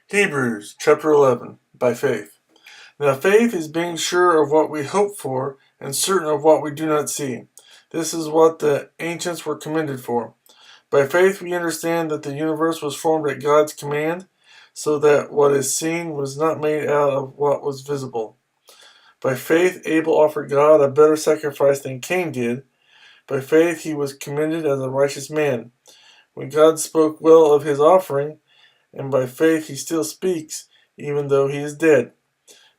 Hebrews chapter 11, by faith. Now faith is being sure of what we hope for and certain of what we do not see. This is what the ancients were commended for. By faith we understand that the universe was formed at God's command, so that what is seen was not made out of what was visible. By faith Abel offered God a better sacrifice than Cain did. By faith he was commended as a righteous man, when God spoke well of his offering, and by faith he still speaks, even though he is dead.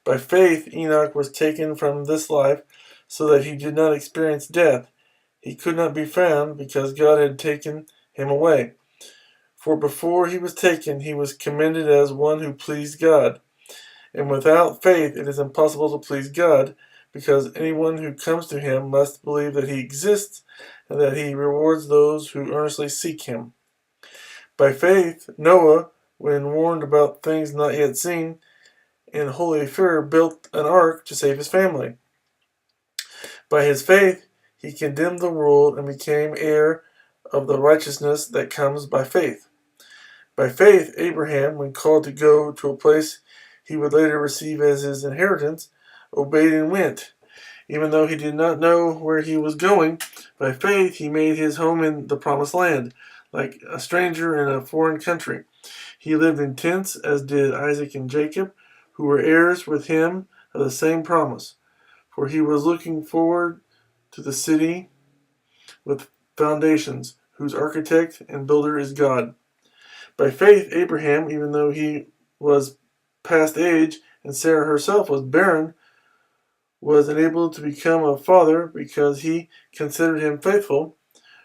By faith Enoch was taken from this life, so that he did not experience death. He could not be found, because God had taken him away. For before he was taken, he was commended as one who pleased God. And without faith it is impossible to please God, because anyone who comes to him must believe that he exists, and that he rewards those who earnestly seek him. By faith Noah, when warned about things not yet seen, in holy fear built an ark to save his family. By his faith he condemned the world and became heir of the righteousness that comes by faith. By faith Abraham, when called to go to a place he would later receive as his inheritance, obeyed and went. Even though he did not know where he was going, by faith he made his home in the promised land, like a stranger in a foreign country. He lived in tents, as did Isaac and Jacob, who were heirs with him of the same promise. For he was looking forward to the city with foundations, whose architect and builder is God. By faith Abraham, even though he was past age and Sarah herself was barren, was enabled to become a father because he considered him faithful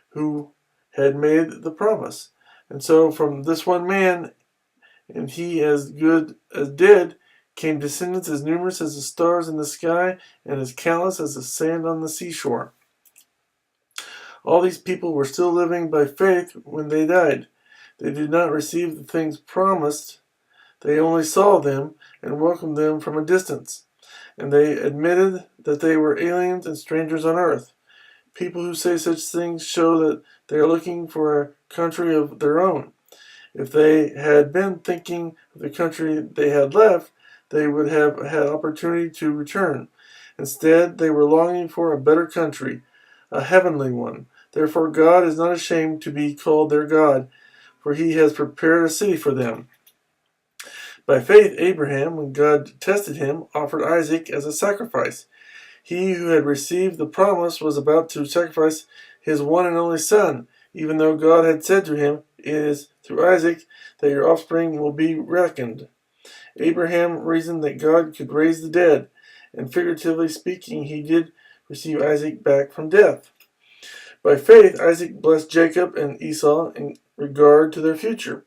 who had made the promise. And so from this one man, and he as good as dead, came descendants as numerous as the stars in the sky and as countless as the sand on the seashore. All these people were still living by faith when they died. They did not receive the things promised. They only saw them and welcomed them from a distance. And they admitted that they were aliens and strangers on earth. People who say such things show that they are looking for a country of their own. If they had been thinking of the country they had left, they would have had opportunity to return. Instead, they were longing for a better country, a heavenly one. Therefore God is not ashamed to be called their God, for he has prepared a city for them. By faith Abraham, when God tested him, offered Isaac as a sacrifice. He who had received the promise was about to sacrifice his one and only son, even though God had said to him, "It is through Isaac that your offspring will be reckoned." Abraham reasoned that God could raise the dead, and figuratively speaking, he did receive Isaac back from death. By faith Isaac blessed Jacob and Esau in regard to their future.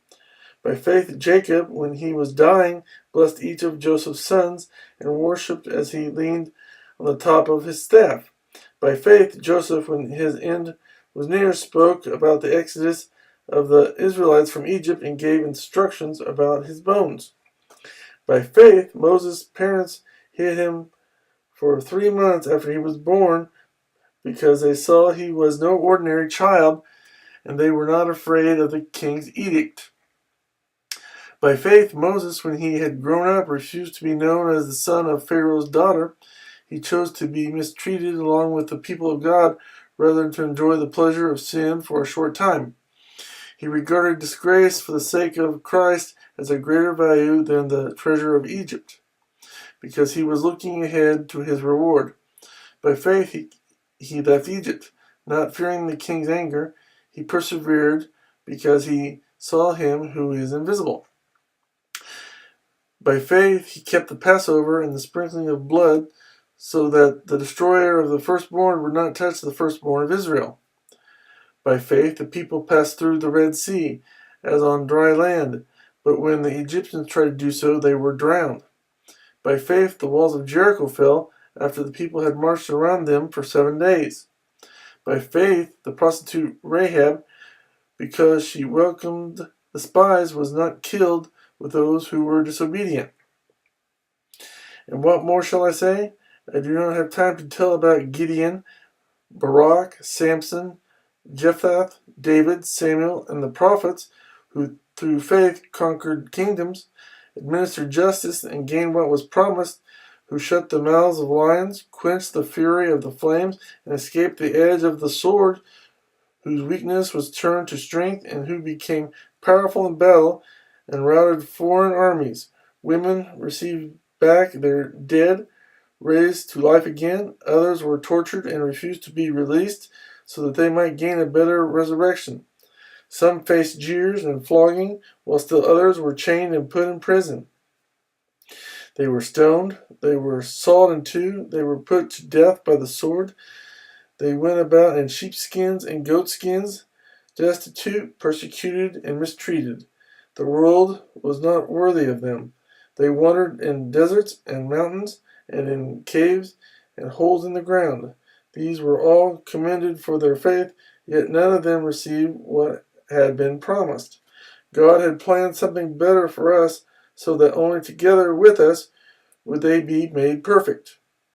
By faith Jacob, when he was dying, blessed each of Joseph's sons and worshipped as he leaned on the top of his staff. By faith Joseph, when his end was near, spoke about the exodus of the Israelites from Egypt and gave instructions about his bones. By faith Moses' parents hid him for 3 months after he was born, because they saw he was no ordinary child, and they were not afraid of the king's edict. By faith Moses, when he had grown up, refused to be known as the son of Pharaoh's daughter. He chose to be mistreated along with the people of God rather than to enjoy the pleasure of sin for a short time. He regarded disgrace for the sake of Christ as a greater value than the treasure of Egypt, because he was looking ahead to his reward. By faith he left Egypt, not fearing the king's anger. He persevered because he saw him who is invisible. By faith he kept the Passover and the sprinkling of blood, so that the destroyer of the firstborn would not touch the firstborn of Israel. By faith the people passed through the Red Sea as on dry land, but when the Egyptians tried to do so, they were drowned. By faith the walls of Jericho fell after the people had marched around them for 7 days. By faith the prostitute Rahab, because she welcomed the spies, was not killed with those who were disobedient. And what more shall I say? I do not have time to tell about Gideon, Barak, Samson, Jephthah, David, Samuel, and the prophets, who through faith conquered kingdoms, administered justice, and gained what was promised, who shut the mouths of lions, quenched the fury of the flames, and escaped the edge of the sword, whose weakness was turned to strength, and who became powerful in battle and routed foreign armies. Women received back their dead, raised to life again. Others were tortured and refused to be released so that they might gain a better resurrection. Some faced jeers and flogging, while still others were chained and put in prison. They were stoned, they were sawed in two, they were put to death by the sword. They went about in sheepskins and goatskins, destitute, persecuted, and mistreated. The world was not worthy of them. They wandered in deserts and mountains, and in caves and holes in the ground. These were all commended for their faith, yet none of them received what had been promised. God had planned something better for us, so that only together with us would they be made perfect.